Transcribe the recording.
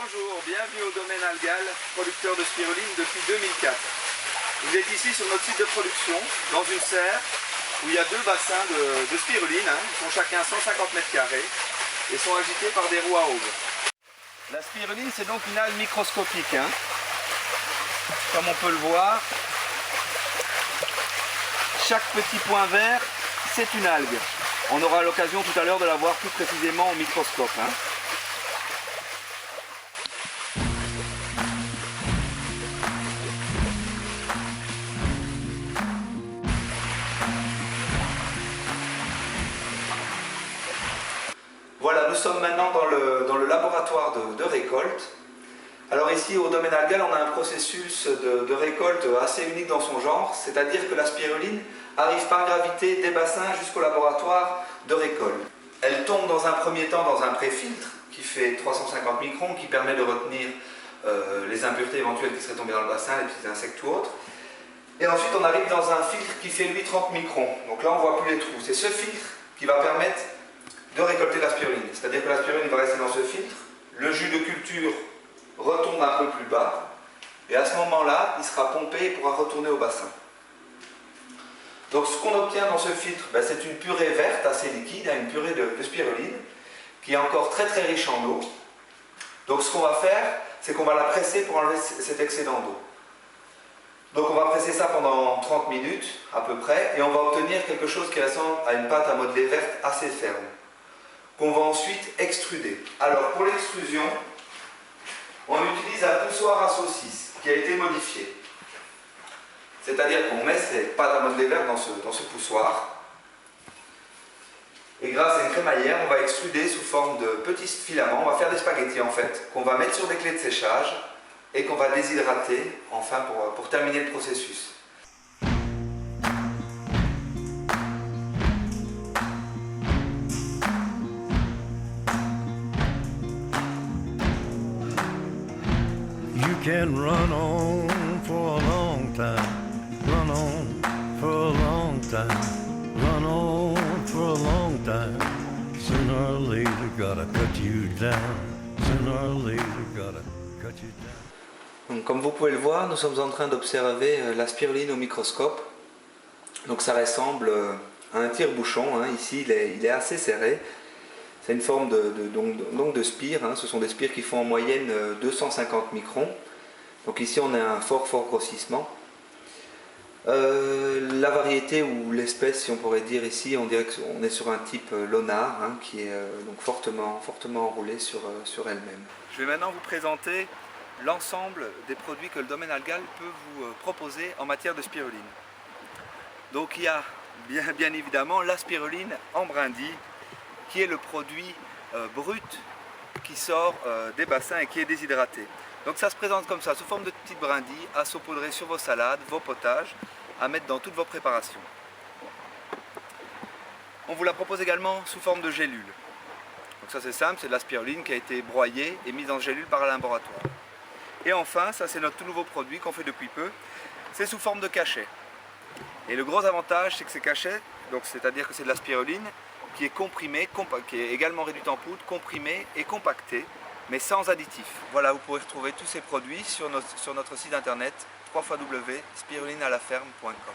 Bonjour, bienvenue au domaine Algal, producteur de spiruline depuis 2004. Vous êtes ici sur notre site de production, dans une serre, où il y a deux bassins de spiruline, ils font chacun 150 mètres carrés, et sont agités par des roues à aubes. La spiruline, c'est donc une algue microscopique. Comme on peut le voir, chaque petit point vert, c'est une algue. On aura l'occasion tout à l'heure de la voir plus précisément au microscope. Voilà, nous sommes maintenant dans le laboratoire de récolte. Alors ici, au domaine Algal, on a un processus de récolte assez unique dans son genre, c'est-à-dire que la spiruline arrive par gravité des bassins jusqu'au laboratoire de récolte. Elle tombe dans un premier temps dans un préfiltre qui fait 350 microns, qui permet de retenir les impuretés éventuelles qui seraient tombées dans le bassin, les petits insectes ou autres. Et ensuite, on arrive dans un filtre qui fait lui 30 microns. Donc là, on ne voit plus les trous. C'est ce filtre qui va permettre de récolter la spiruline. C'est-à-dire que la spiruline va rester dans ce filtre, le jus de culture retombe un peu plus bas, et à ce moment-là, il sera pompé et pourra retourner au bassin. Donc ce qu'on obtient dans ce filtre, c'est une purée verte assez liquide, une purée de spiruline, qui est encore très très riche en eau. Donc ce qu'on va faire, c'est qu'on va la presser pour enlever cet excédent d'eau. Donc on va presser ça pendant 30 minutes à peu près, et on va obtenir quelque chose qui ressemble à une pâte à modeler verte assez ferme, qu'on va ensuite extruder. Alors pour l'extrusion, on utilise un poussoir à saucisse qui a été modifié. C'est-à-dire qu'on met ces pâtes à modeler vert dans ce poussoir. Et grâce à une crémaillère, on va extruder sous forme de petits filaments. On va faire des spaghettis en fait, qu'on va mettre sur des clés de séchage et qu'on va déshydrater enfin pour terminer le processus. You can run on for a long time, run on for a long time, run on for a long time. Sooner or later gotta cut you down, sooner or later gotta cut you down. Donc, comme vous pouvez le voir, nous sommes en train d'observer la spiruline au microscope. Donc ça ressemble à un tire-bouchon, ici il est assez serré. C'est une forme de spire, ce sont des spires qui font en moyenne 250 microns. Donc ici on a un fort grossissement. La variété ou l'espèce, si on pourrait dire ici, on dirait qu'on est sur un type lonard qui est donc fortement enroulé sur elle-même. Je vais maintenant vous présenter l'ensemble des produits que le domaine Algal peut vous proposer en matière de spiruline. Donc il y a bien évidemment la spiruline en brindille, qui est le produit brut qui sort des bassins et qui est déshydraté. Donc ça se présente comme ça, sous forme de petites brindilles, à saupoudrer sur vos salades, vos potages, à mettre dans toutes vos préparations. On vous la propose également sous forme de gélule. Donc ça c'est simple, c'est de la spiruline qui a été broyée et mise en gélule par un laboratoire. Et enfin, ça c'est notre tout nouveau produit qu'on fait depuis peu, c'est sous forme de cachet. Et le gros avantage, c'est que ces cachets, c'est-à-dire que c'est de la spiruline, qui est comprimée, qui est également réduite en poudre, comprimée et compactée, mais sans additifs. Voilà, vous pourrez retrouver tous ces produits sur notre site internet www.spirulinealaferme.com.